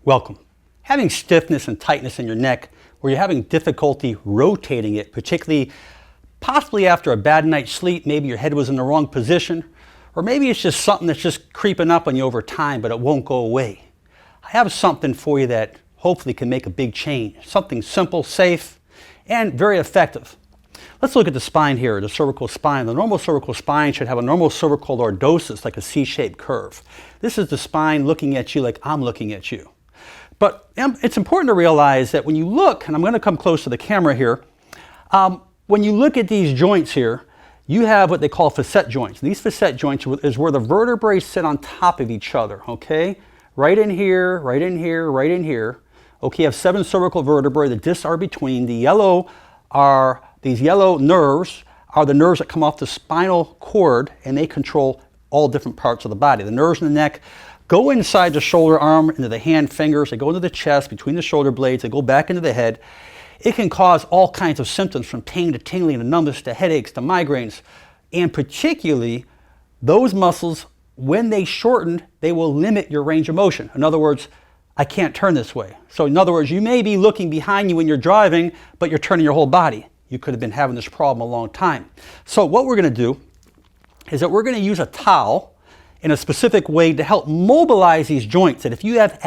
Welcome. Having stiffness and tightness in your neck where you're having difficulty rotating it, particularly possibly after a bad night's sleep, maybe your head was in the wrong position, or maybe it's just something that's just creeping up on you over time, but it won't go away. I have something for you that hopefully can make a big change. Something simple, safe, and very effective. Let's look at the spine here, the cervical spine. The normal cervical spine should have a normal cervical lordosis, like a C-shaped curve. This is the spine looking at you like I'm looking at you. But it's important to realize that when you look, and I'm going to come close to the camera here, when you look at these joints here, you have what they call facet joints. These facet joints is where the vertebrae sit on top of each other, okay? Right in here, right in here, right in here. Okay, you have 7 cervical vertebrae. The discs are between. These yellow nerves are the nerves that come off the spinal cord, and they control all different parts of the body. The nerves in the neck go inside the shoulder arm, into the hand fingers, they go into the chest, between the shoulder blades, they go back into the head. It can cause all kinds of symptoms from pain to tingling to numbness to headaches to migraines. And particularly, those muscles, when they shorten, they will limit your range of motion. In other words, I can't turn this way. So in other words, you may be looking behind you when you're driving, but you're turning your whole body. You could have been having this problem a long time. So what we're going to do is that we're going to use a towel in a specific way to help mobilize these joints. And if you have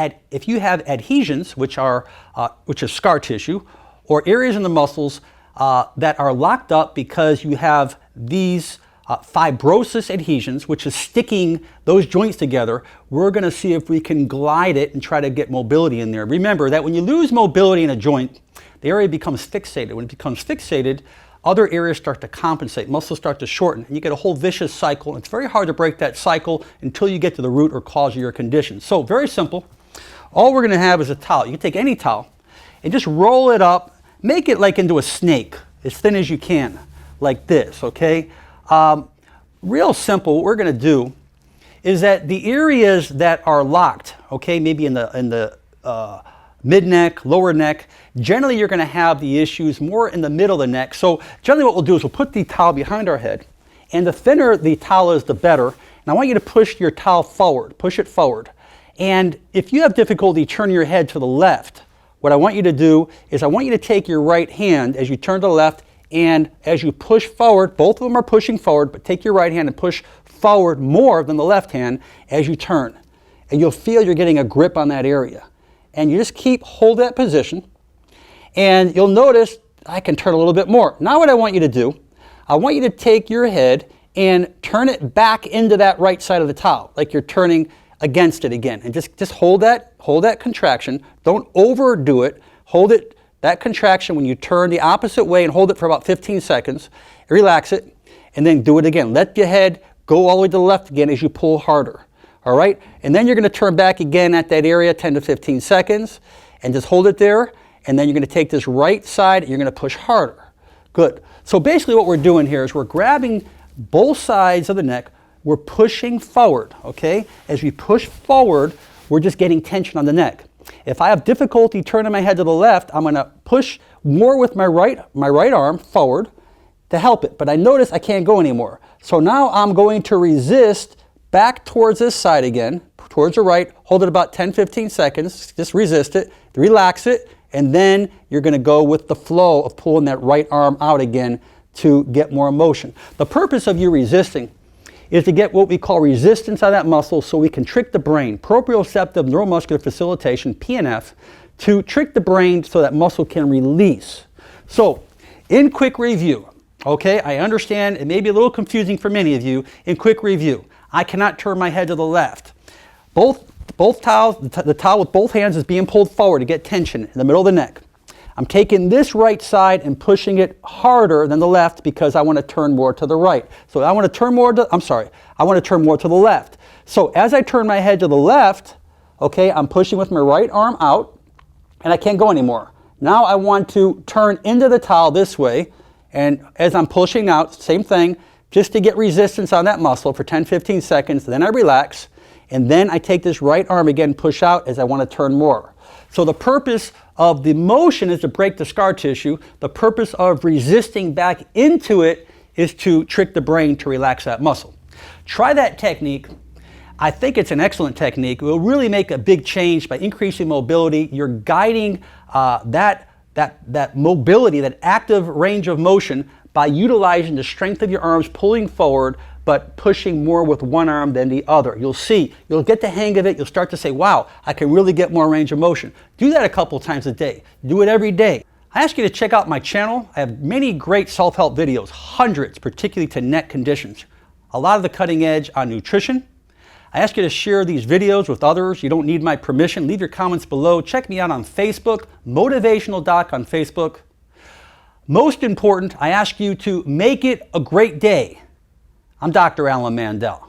adhesions, which is scar tissue, or areas in the muscles that are locked up because you have these fibrosis adhesions, which is sticking those joints together, we're going to see if we can glide it and try to get mobility in there. Remember that when you lose mobility in a joint, the area becomes fixated. When it becomes fixated, other areas start to compensate, muscles start to shorten, and you get a whole vicious cycle. It's very hard to break that cycle until you get to the root or cause of your condition. So very simple. All we're going to have is a towel. You can take any towel and just roll it up, make it like into a snake, as thin as you can, like this, okay? Real simple, what we're going to do is that the areas that are locked, okay, maybe in the mid-neck, lower neck, generally you're going to have the issues more in the middle of the neck. So generally what we'll do is we'll put the towel behind our head, and the thinner the towel is, the better. And I want you to push your towel forward, push it forward. And if you have difficulty turning your head to the left, what I want you to do is I want you to take your right hand as you turn to the left, and as you push forward, both of them are pushing forward, but take your right hand and push forward more than the left hand as you turn. And you'll feel you're getting a grip on that area. And you just hold that position, and you'll notice I can turn a little bit more. Now what I want you to do, I want you to take your head and turn it back into that right side of the towel, like you're turning against it again. And just hold that contraction. Don't overdo it. Hold it, that contraction when you turn the opposite way, and hold it for about 15 seconds. Relax it, and then do it again. Let your head go all the way to the left again as you pull harder. All right, and then you're going to turn back again at that area 10 to 15 seconds, and just hold it there, and then you're going to take this right side and you're going to push harder. Good. So basically what we're doing here is we're grabbing both sides of the neck, we're pushing forward, okay? As we push forward, we're just getting tension on the neck. If I have difficulty turning my head to the left, I'm going to push more with my right arm forward to help it, but I notice I can't go anymore. So now I'm going to resist back towards this side again, towards the right, hold it about 10-15 seconds, just resist it, relax it, and then you're going to go with the flow of pulling that right arm out again to get more motion. The purpose of you resisting is to get what we call resistance out of that muscle so we can trick the brain, proprioceptive neuromuscular facilitation, PNF, to trick the brain so that muscle can release. So, in quick review, okay, I understand it may be a little confusing for many of you. In quick review, I cannot turn my head to the left. Both towels, the towel with both hands is being pulled forward to get tension in the middle of the neck. I'm taking this right side and pushing it harder than the left because I want to turn more to the right. So I want to turn more to the left. So as I turn my head to the left, okay, I'm pushing with my right arm out, and I can't go anymore. Now I want to turn into the towel this way, and as I'm pushing out, same thing, just to get resistance on that muscle for 10-15 seconds, then I relax, and then I take this right arm again, push out as I want to turn more. So the purpose of the motion is to break the scar tissue. The purpose of resisting back into it is to trick the brain to relax that muscle. Try that technique. I think it's an excellent technique. It will really make a big change by increasing mobility. You're guiding that mobility, that active range of motion, by utilizing the strength of your arms, pulling forward, but pushing more with one arm than the other. You'll see, you'll get the hang of it. You'll start to say, wow, I can really get more range of motion. Do that a couple times a day. Do it every day. I ask you to check out my channel. I have many great self-help videos, hundreds, particularly to neck conditions. A lot of the cutting edge on nutrition. I ask you to share these videos with others. You don't need my permission. Leave your comments below. Check me out on Facebook, Motivational Doc on Facebook. Most important, I ask you to make it a great day. I'm Dr. Alan Mandell.